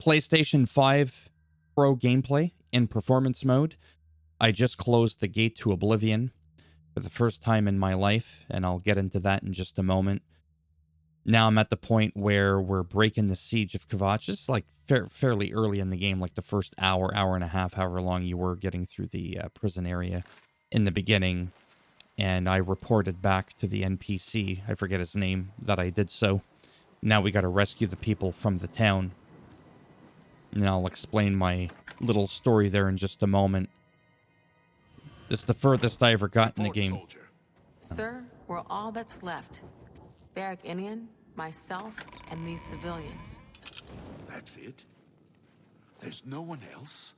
PlayStation 5 Pro gameplay in performance mode. I just closed the gate to Oblivion for the first time in my life, and I'll get into that in just a moment. Now I'm at the point where we're breaking the siege of Kvatch. It's like fairly early in the game, like the first hour, hour and a half, however long you were getting through the prison area in the beginning. And I reported back to the NPC, I forget his name, that I did so. Now we got to rescue the people from the town. And I'll explain my little story there in just a moment. This is the furthest I ever got in the game. Soldier. Sir, we're all that's left. Barrack Indian, myself, and these civilians. That's it? There's no one else?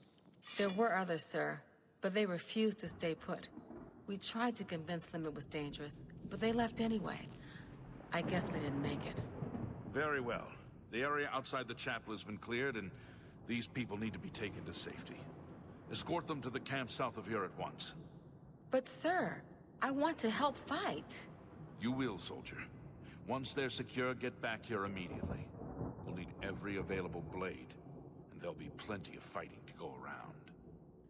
There were others, sir, but they refused to stay put. We tried to convince them it was dangerous, but they left anyway. I guess they didn't make it. Very well. The area outside the chapel has been cleared, and these people need to be taken to safety. Escort them to the camp south of here at once. But sir, I want to help fight. You will, soldier. Once they're secure, get back here immediately. We'll need every available blade, and there'll be plenty of fighting to go around.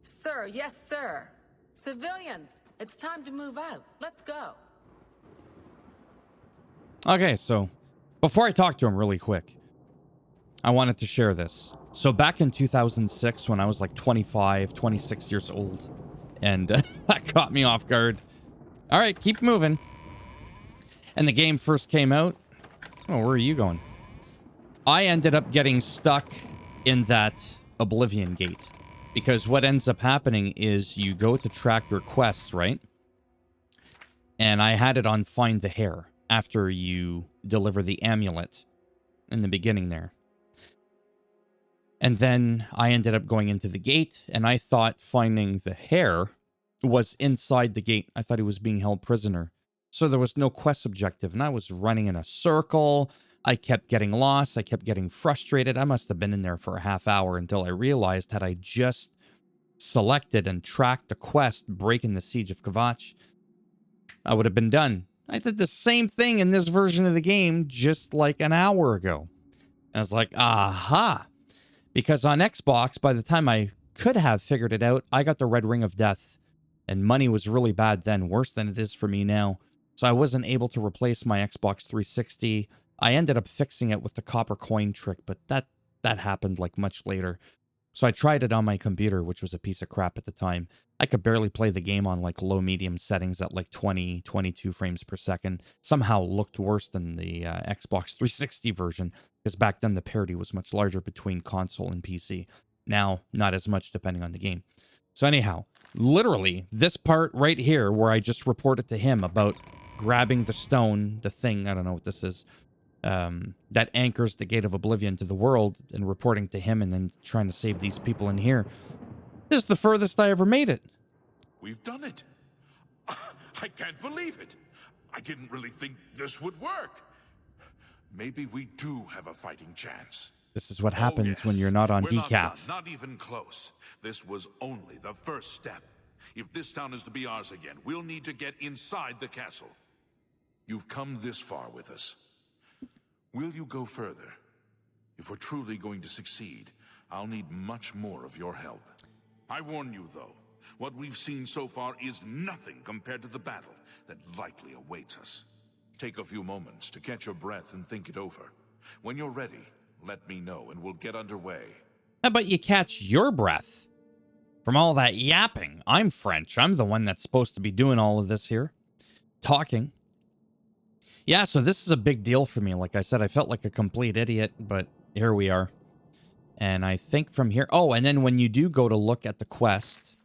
Sir, yes, sir. Civilians, it's time to move out. Let's go. Okay, so before I talk to him really quick, I wanted to share this. So back in 2006, when I was like 25, 26 years old, and that caught me off guard. All right, keep moving. And the game first came out. Oh, where are you going? I ended up getting stuck in that Oblivion gate. Because what ends up happening is you go to track your quests, right? And I had it on Find the Hare after you deliver the amulet in the beginning there. And then I ended up going into the gate, and I thought finding the hare was inside the gate. I thought he was being held prisoner. So there was no quest objective, and I was running in a circle. I kept getting lost. I kept getting frustrated. I must have been in there for a half hour until I realized had I just selected and tracked the quest, breaking the siege of Kvatch, I would have been done. I did the same thing in this version of the game just like an hour ago. And I was like, aha. Because on Xbox, by the time I could have figured it out, I got the red ring of death. And money was really bad then, worse than it is for me now. So I wasn't able to replace my Xbox 360. I ended up fixing it with the copper coin trick, but that happened like much later. So I tried it on my computer, which was a piece of crap at the time. I could barely play the game on like low medium settings at like 20, 22 frames per second. Somehow looked worse than the Xbox 360 version, because back then the parity was much larger between console and PC. Now, not as much depending on the game. So anyhow, literally this part right here where I just reported to him about grabbing the stone, the thing, I don't know what this is, that anchors the gate of Oblivion to the world, and reporting to him and then trying to save these people in here. This is the furthest I ever made it. We've done it. I can't believe it. I didn't really think this would work. Maybe we do have a fighting chance. This is what happens when you're not on decaf. Not even close. This was only the first step. If this town is to be ours again, we'll need to get inside the castle. You've come this far with us. Will you go further? If we're truly going to succeed, I'll need much more of your help. I warn you, though, what we've seen so far is nothing compared to the battle that likely awaits us. Take a few moments to catch your breath and think it over. When you're ready, let me know and we'll get underway. How about you catch your breath? From all that yapping. I'm French. I'm the one that's supposed to be doing all of this here. Talking. Yeah, so this is a big deal for me. Like I said, I felt like a complete idiot, but here we are. And I think from here... Oh, and then when you do go to look at the quest,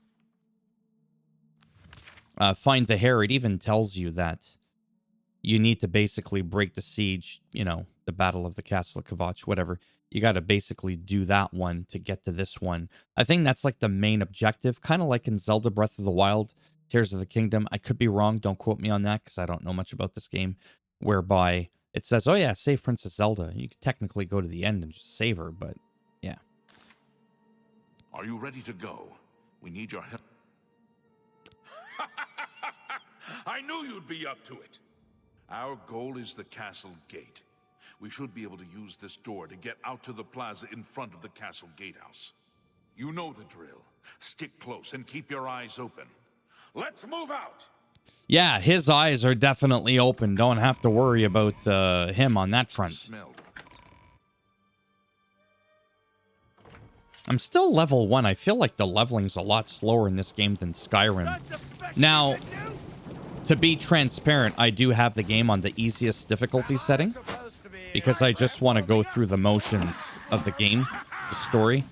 Find the Hare, it even tells you that you need to basically break the siege, you know, the Battle of the Castle of Kvatch, whatever. You got to basically do that one to get to this one. I think that's like the main objective, kind of like in Zelda Breath of the Wild, Tears of the Kingdom. I could be wrong. Don't quote me on that because I don't know much about this game. Whereby it says, oh yeah, save Princess Zelda. You could technically go to the end and just save her, but yeah. Are you ready to go? We need your help. I knew you'd be up to it. Our goal is the castle gate. We should be able to use this door to get out to the plaza in front of the castle gatehouse. You know the drill. Stick close and keep your eyes open. Let's move out! Yeah, his eyes are definitely open. Don't have to worry about him on that front. I'm still level 1. I feel like the leveling's a lot slower in this game than Skyrim. Now, to be transparent, I do have the game on the easiest difficulty setting because I just want to go through the motions of the game, the story.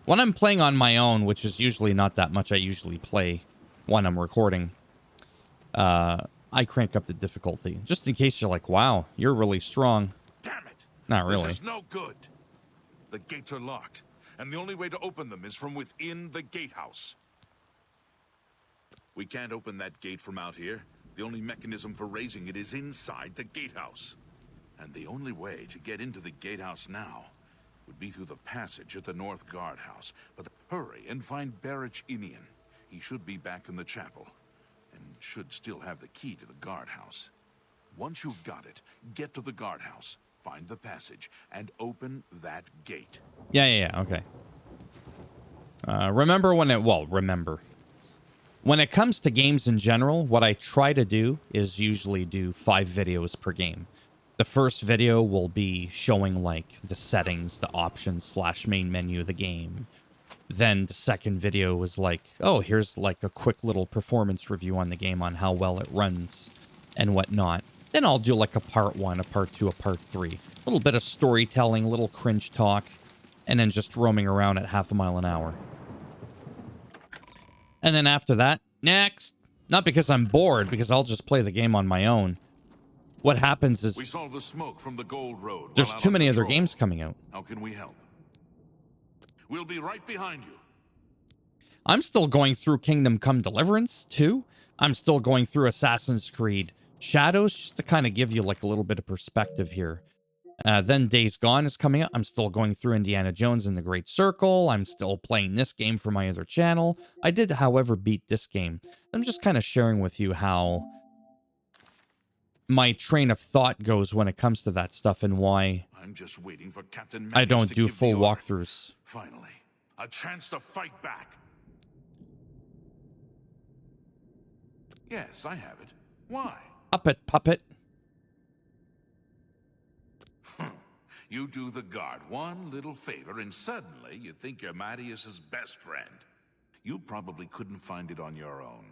When I'm playing on my own, which is usually not that much, I usually play when I'm recording. I crank up the difficulty just in case you're like, wow, you're really strong. Damn it! Not really. This is no good. The gates are locked, and the only way to open them is from within the gatehouse. We can't open that gate from out here. The only mechanism for raising it is inside the gatehouse. And the only way to get into the gatehouse now would be through the passage at the North Guardhouse. But hurry and find Barrich Inian. He should be back in the chapel, and should still have the key to the guardhouse. Once you've got it, get to the guardhouse, find the passage, and open that gate. Yeah, okay. Remember when it... Well, remember. When it comes to games in general, what I try to do is usually do 5 videos per game. The first video will be showing, like, the settings, the options / main menu of the game. Then the second video is like, oh, here's, like, a quick little performance review on the game on how well it runs and whatnot. Then I'll do, like, a part 1, a part 2, a part 3. A little bit of storytelling, a little cringe talk, and then just roaming around at half a mile an hour. And then after that, next. Not because I'm bored, because I'll just play the game on my own. What happens is we saw the smoke from the Gold Road. There's too many other games coming out. How can we help? We'll be right behind you. I'm still going through Kingdom Come Deliverance, too. I'm still going through Assassin's Creed Shadows, just to kind of give you, like, a little bit of perspective here. Then Days Gone is coming up. I'm still going through Indiana Jones and the Great Circle. I'm still playing this game for my other channel. I did, however, beat this game. I'm just kind of sharing with you how my train of thought goes when it comes to that stuff and why I'm just waiting for Captain I Magnus don't to do give full the order. walkthroughs. Finally, a chance to fight back. Yes, I have it. Why? Puppet. You do the guard one little favor, and suddenly you think you're Mattias's best friend. You probably couldn't find it on your own.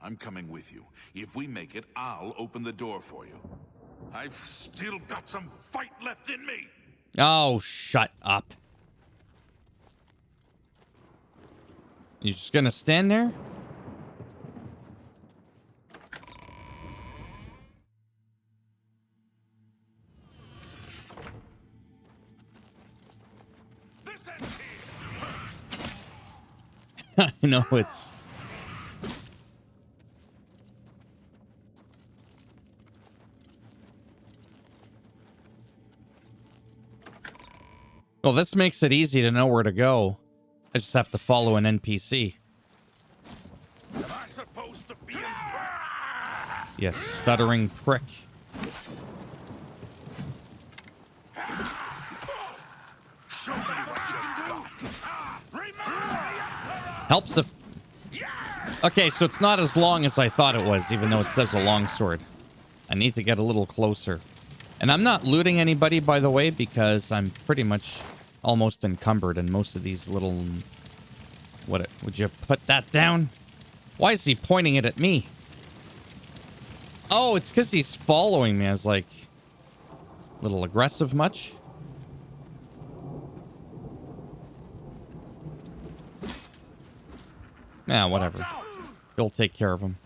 I'm coming with you. If we make it, I'll open the door for you. I've still got some fight left in me. Oh, shut up. You just gonna stand there? This ends here. I know it's... Well, this makes it easy to know where to go. I just have to follow an NPC. Am I supposed to be impressed? You stuttering prick. Show me what you've got. Remember! Helps if... Okay, so it's not as long as I thought it was, even though it says a longsword. I need to get a little closer. And I'm not looting anybody, by the way, because I'm pretty much almost encumbered in most of these little... What? Would you put that down? Why is he pointing it at me? Oh, it's because he's following me. I was like... A little aggressive much? Nah, whatever. He'll take care of him.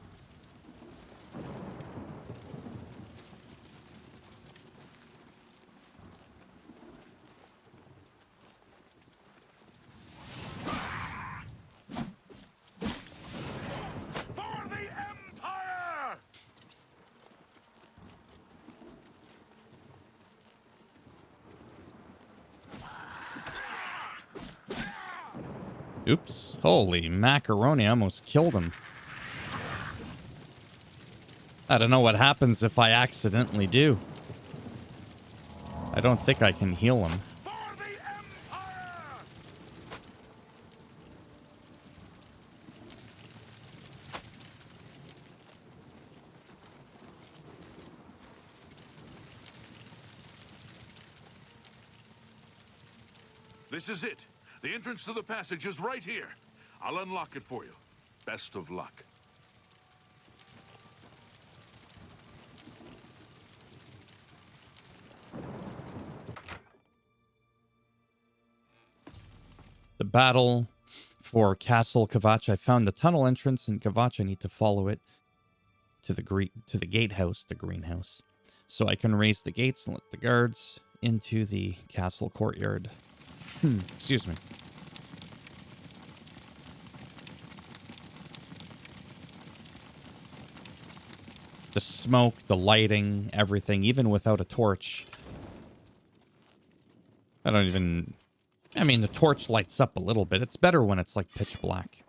For the Empire! Oops. Holy macaroni, I almost killed him. I don't know what happens if I accidentally do. I don't think I can heal him. For the Empire! This is it. The entrance to the passage is right here. I'll unlock it for you. Best of luck. The battle for Castle Kvatch. I found the tunnel entrance in Kvatch. I need to follow it to the gatehouse, the greenhouse, so I can raise the gates and let the guards into the castle courtyard. Excuse me. The smoke, the lighting, everything, even without a torch. I mean, the torch lights up a little bit. It's better when it's like pitch black.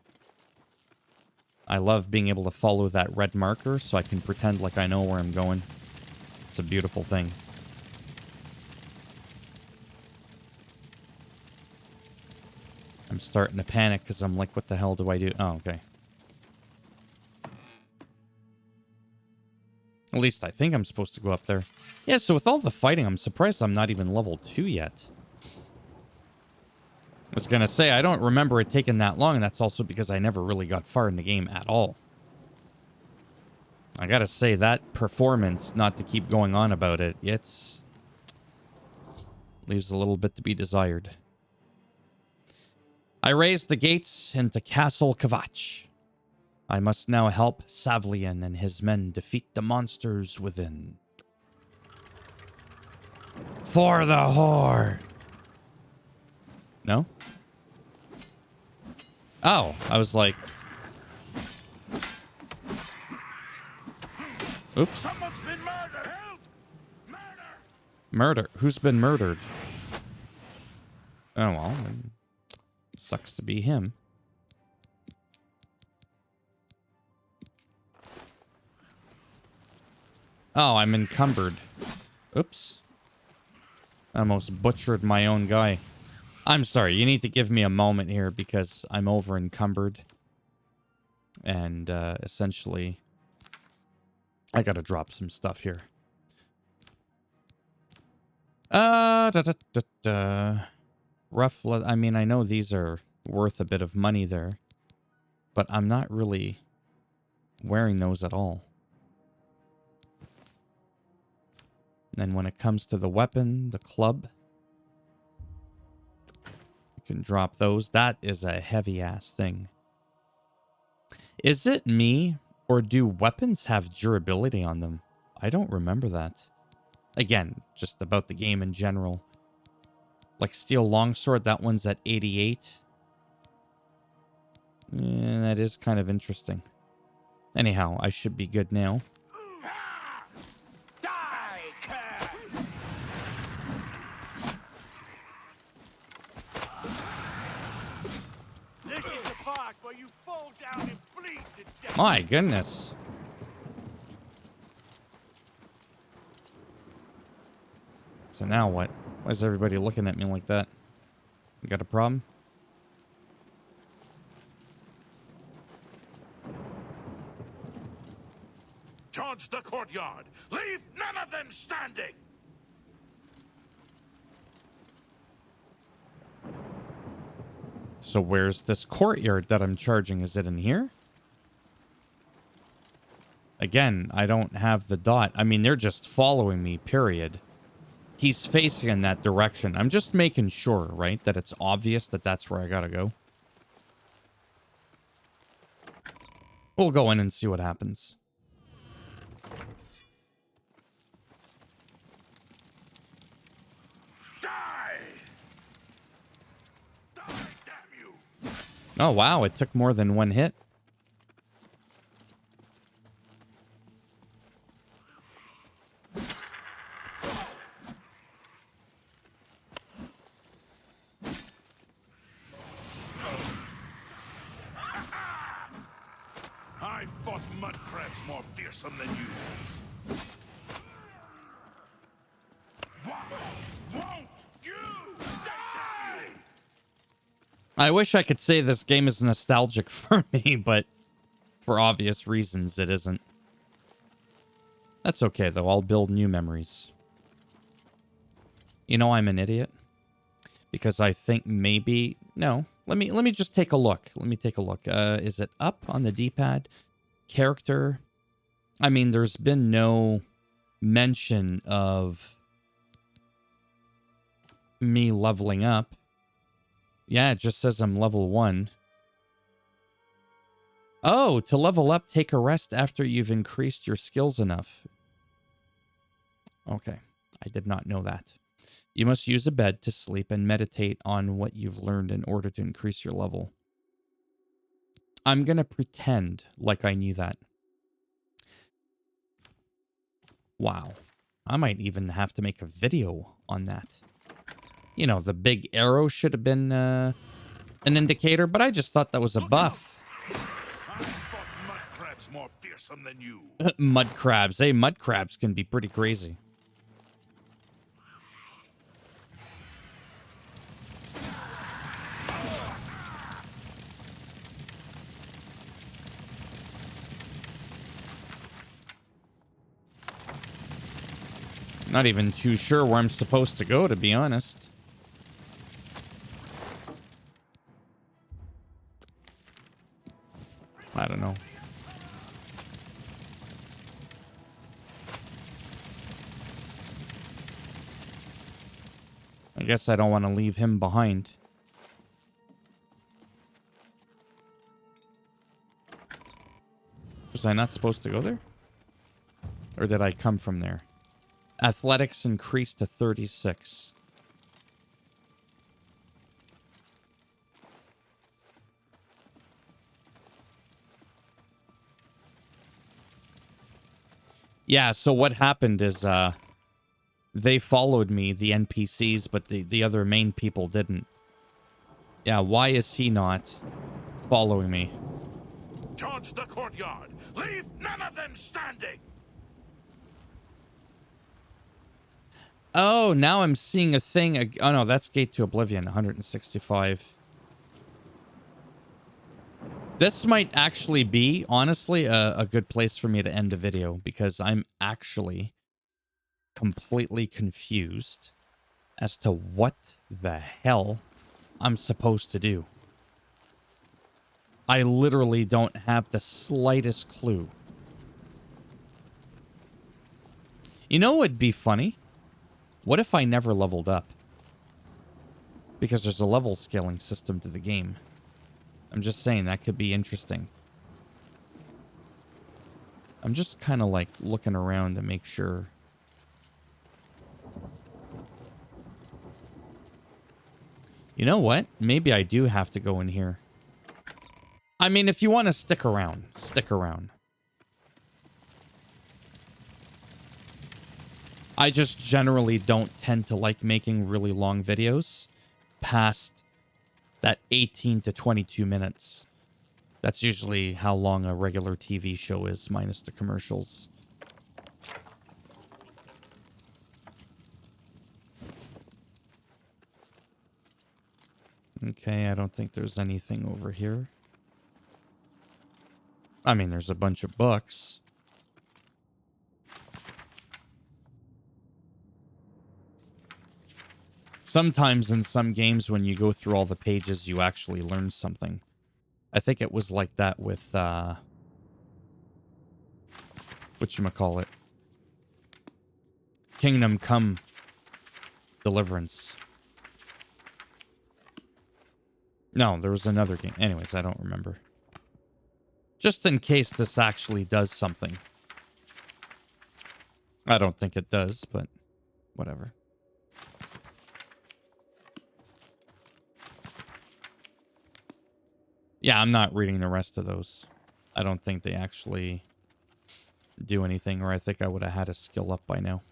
I love being able to follow that red marker so I can pretend like I know where I'm going. It's a beautiful thing. I'm starting to panic because I'm like, what the hell do I do? Oh, okay. At least I think I'm supposed to go up there. Yeah, so with all the fighting, I'm surprised I'm not even level 2 yet. I was going to say, I don't remember it taking that long, and that's also because I never really got far in the game at all. I gotta say, that performance, not to keep going on about it, leaves a little bit to be desired. I raised the gates into Castle Kvatch. I must now help Savlian and his men defeat the monsters within. For the Horde! No? Oh, I was like... Oops. Someone's been murdered! Help! Murder! Murder? Who's been murdered? Oh, well, sucks to be him. Oh, I'm encumbered. Oops. I almost butchered my own guy. I'm sorry, you need to give me a moment here because I'm over encumbered. And essentially, I gotta drop some stuff here. Roughly, I mean, I know these are worth a bit of money there, but I'm not really wearing those at all. And when it comes to the weapon, the club, you can drop those. That is a heavy-ass thing. Is it me, or do weapons have durability on them? I don't remember that. Again, just about the game in general. Like Steel Longsword, that one's at 88. That is kind of interesting. Anyhow, I should be good now. This is the part where you fall down and bleed to death. My goodness. So now what? Why is everybody looking at me like that? You got a problem? Charge the courtyard. Leave none of them standing. So where's this courtyard that I'm charging? Is it in here? Again, I don't have the dot. I mean, they're just following me, period. He's facing in that direction. I'm just making sure, right, that it's obvious that that's where I gotta go. We'll go in and see what happens. Die! Die, damn you! Oh, wow, it took more than one hit. I fought mud crabs more fearsome than you. I wish I could say this game is nostalgic for me, but for obvious reasons, it isn't. That's okay, though. I'll build new memories. You know I'm an idiot. Because I think maybe... No. Let me just take a look. Let me take a look. Is it up on the D-pad? Character. I mean, there's been no mention of me leveling up. Yeah, it just says I'm level 1. Oh, to level up, take a rest after you've increased your skills enough. Okay, I did not know that. You must use a bed to sleep and meditate on what you've learned in order to increase your level. I'm going to pretend like I knew that. Wow. I might even have to make a video on that. You know, the big arrow should have been an indicator, but I just thought that was a buff. I fought mud crabs more fearsome than you. Mud crabs. Hey, mud crabs can be pretty crazy. Not even too sure where I'm supposed to go, to be honest. I don't know. I guess I don't want to leave him behind. Was I not supposed to go there? Or did I come from there? Athletics increased to 36. Yeah, so what happened is they followed me, the NPCs, but the other main people didn't. Yeah, why is he not following me? Charge the courtyard. Leave none of them standing. Oh, now I'm seeing a thing. Oh, no, that's Gate to Oblivion, 165. This might actually be, honestly, a good place for me to end a video, because I'm actually completely confused as to what the hell I'm supposed to do. I literally don't have the slightest clue. You know what would be funny? What if I never leveled up? Because there's a level scaling system to the game. I'm just saying, that could be interesting. I'm just kind of like looking around to make sure. You know what? Maybe I do have to go in here. I mean, if you want to stick around, stick around. I just generally don't tend to like making really long videos past that 18 to 22 minutes. That's usually how long a regular TV show is, minus the commercials. Okay, I don't think there's anything over here. I mean, there's a bunch of books. Sometimes in some games, when you go through all the pages, you actually learn something. I think it was like that with, whatchamacallit? Kingdom Come Deliverance. No, there was another game. Anyways, I don't remember. Just in case this actually does something. I don't think it does, but whatever. Yeah, I'm not reading the rest of those. I don't think they actually do anything, or I think I would have had a skill up by now.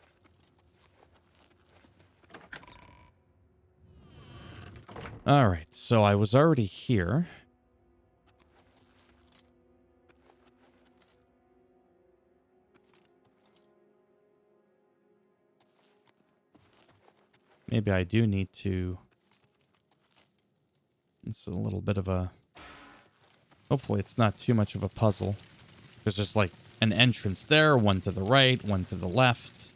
Alright, so I was already here. Maybe I do need to... It's a little bit of a... Hopefully it's not too much of a puzzle. There's just like an entrance there, one to the right, one to the left.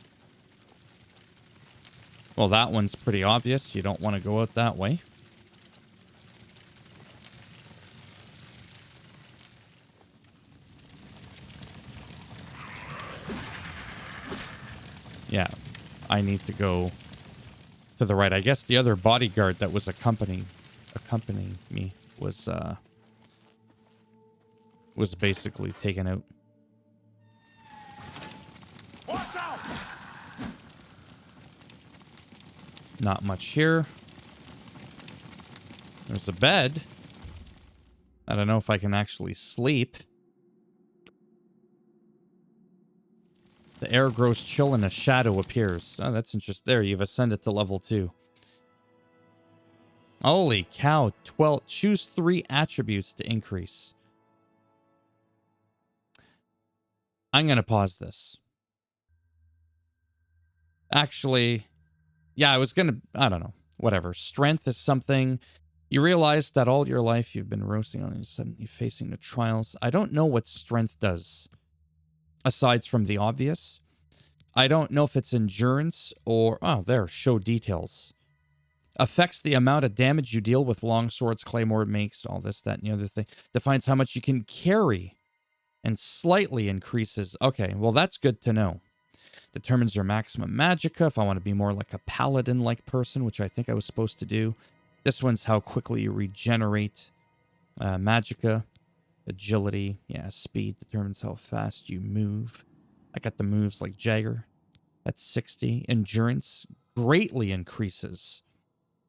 Well, that one's pretty obvious. You don't want to go out that way. Yeah, I need to go to the right. I guess the other bodyguard that was accompanying me was basically taken out. Watch out! Not much here. There's a bed. I don't know if I can actually sleep. The air grows chill and a shadow appears. Oh, that's interesting. There, you've ascended to level 2. Holy cow. 12. Choose 3 attributes to increase. I'm going to pause this. Actually, yeah, I was going to... I don't know. Whatever. Strength is something... You realize that all your life you've been roasting on and suddenly facing the trials. I don't know what strength does. Aside from the obvious. I don't know if it's endurance or... Oh, there. Show details. Affects the amount of damage you deal with long swords, claymore, makes all this, that, and the other thing. Defines how much you can carry. And slightly increases... Okay, well, that's good to know. Determines your maximum magicka. If I want to be more like a paladin-like person, which I think I was supposed to do. This one's how quickly you regenerate magicka. Agility, yeah, speed determines how fast you move. I got the moves like Jagger. That's 60. Endurance greatly increases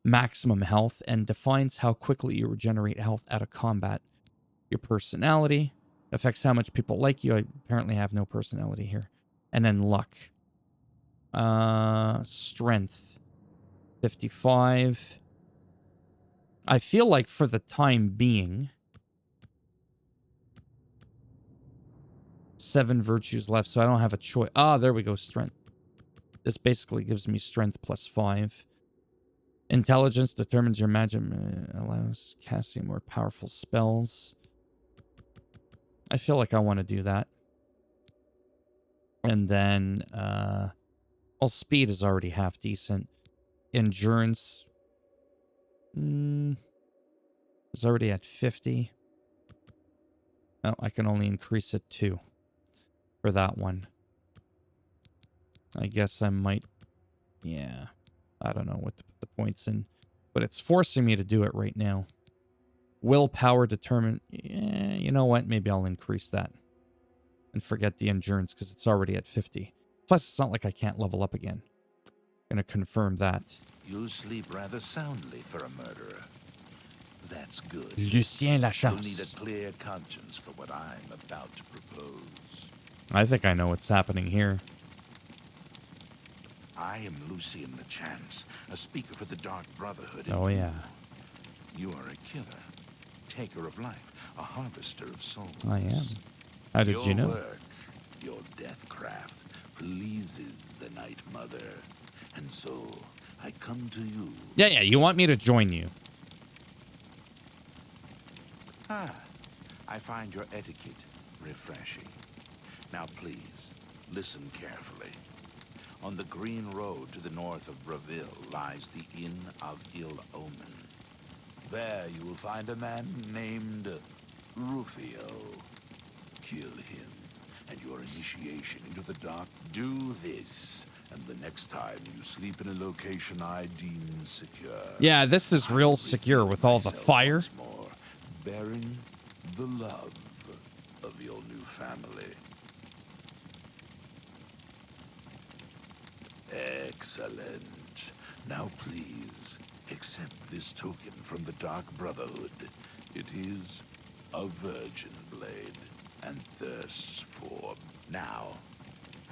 maximum health and defines how quickly you regenerate health out of combat. Your personality affects how much people like you. I apparently have no personality here. And then luck. Strength. 55. I feel like for the time being... 7 virtues left, so I don't have a choice. Ah, there we go, strength. This basically gives me strength plus 5. Intelligence determines your magic, allows casting more powerful spells. I feel like I want to do that. And then, well, speed is already half decent. Endurance is already at 50. Oh, I can only increase it 2. For that one. I guess I might... Yeah. I don't know what to put the points in. But it's forcing me to do it right now. Willpower determine... Yeah, you know what? Maybe I'll increase that. And forget the endurance because it's already at 50. Plus, it's not like I can't level up again. Gonna confirm that. You sleep rather soundly for a murderer. That's good. Lucien You'll Lachance. need a clear conscience for what I'm about to propose. I think I know what's happening here. I am Lucien Lachance, a speaker for the Dark Brotherhood. Oh, yeah. You are a killer, taker of life, a harvester of souls. I am. How did you know? Your work, your death craft, pleases the Night Mother. And so, I come to you. Yeah, you want me to join you. I find your etiquette refreshing. Now please, listen carefully. On the green road to the north of Braville lies the Inn of Ill Omen. There you will find a man named Rufio. Kill him, and your initiation into the dark. Do this, and the next time you sleep in a location I deem secure. Yeah, this is real secure with all the fire. More, bearing the love of your new family. Excellent. Now please, accept this token from the Dark Brotherhood. It is a virgin blade, and thirsts for... Now,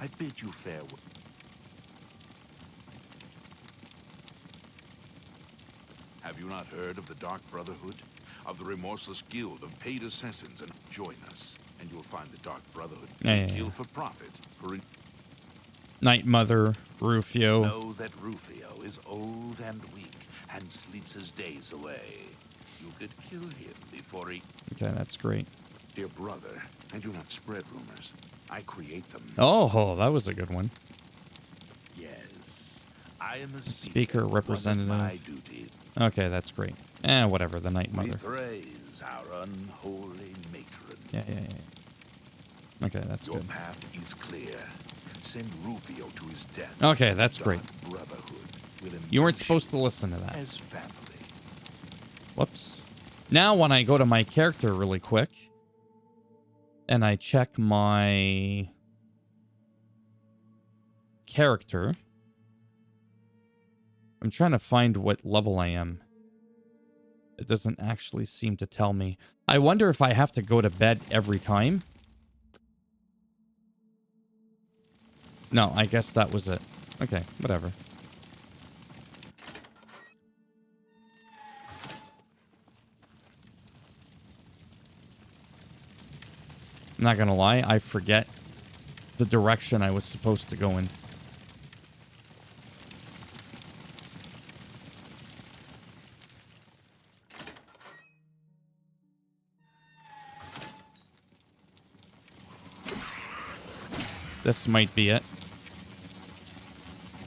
I bid you farewell. Have you not heard of the Dark Brotherhood? Of the remorseless guild of paid assassins? And join us, and you'll find the Dark Brotherhood. Kill for profit, for... Night Mother, Rufio. Know that Rufio is old and weak, and sleeps his days away. you could kill him before he... Okay, that's great. Dear brother, I do not spread rumors. I create them. Oh, that was a good one. Yes, I am a Speaker speaker. representative. One of my duty. Okay, that's great. Whatever, the Night We Mother. praise our unholy matron. Yeah. Okay, that's Your good. path is clear. Send Rufio to his death. Okay, that's God great. Brotherhood will You weren't embrace supposed to listen to that. as family. Whoops. Now, when I go to my character really quick, and I check my character, I'm trying to find what level I am. It doesn't actually seem to tell me. I wonder if I have to go to bed every time. No, I guess that was it. Okay, whatever. I'm not gonna lie, I forget the direction I was supposed to go in. This might be it.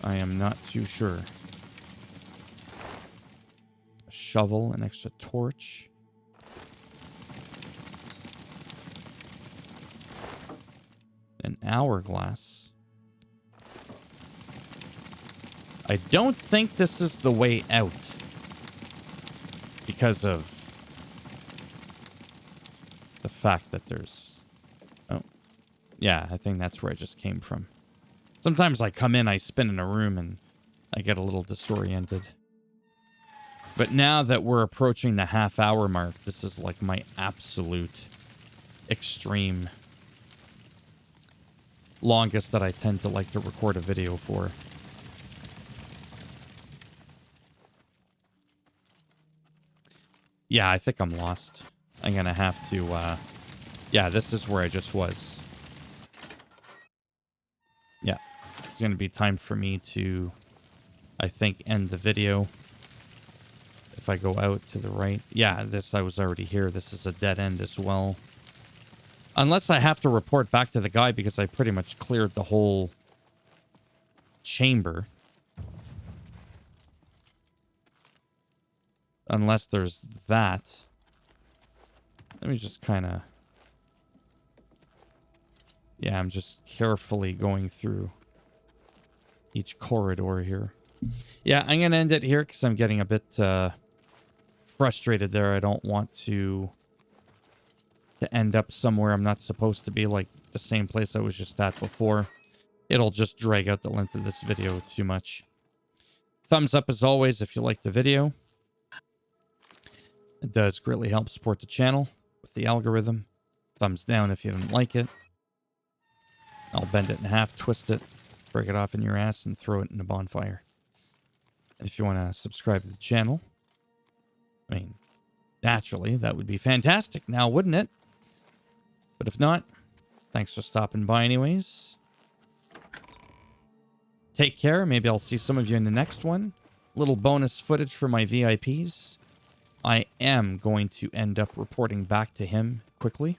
I am not too sure. A shovel, an extra torch. An hourglass. I don't think this is the way out. Because of the fact that there's... Oh. Yeah, I think that's where I just came from. Sometimes I come in, I spin in a room, and I get a little disoriented. But now that we're approaching the half-hour mark, this is like my absolute extreme longest that I tend to like to record a video for. Yeah, I think I'm lost. I'm gonna have to, yeah, this is where I just was. Yeah, it's gonna be time for me to, I think, end the video. If I go out to the right. Yeah, I was already here. This is a dead end as well. Unless I have to report back to the guy because I pretty much cleared the whole chamber. Unless there's that. Let me just kind of... Yeah, I'm just carefully going through each corridor here. Yeah, I'm going to end it here because I'm getting a bit frustrated there. I don't want to end up somewhere I'm not supposed to be, like the same place I was just at before. It'll just drag out the length of this video too much. Thumbs up as always if you liked the video. It does greatly help support the channel with the algorithm. Thumbs down if you didn't like it. I'll bend it in half, twist it, break it off in your ass, and throw it in a bonfire. And if you want to subscribe to the channel, I mean, naturally, that would be fantastic now, wouldn't it? But if not, thanks for stopping by anyways. Take care. Maybe I'll see some of you in the next one. Little bonus footage for my VIPs. I am going to end up reporting back to him quickly.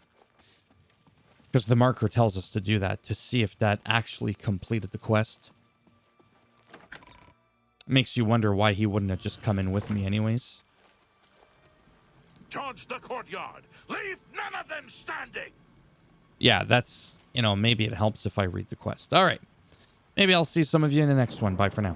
Because the marker tells us to do that, to see if that actually completed the quest. Makes you wonder why he wouldn't have just come in with me anyways. Charge the courtyard. Leave none of them standing. Yeah, that's, you know, maybe it helps if I read the quest. All right. Maybe I'll see some of you in the next one. Bye for now.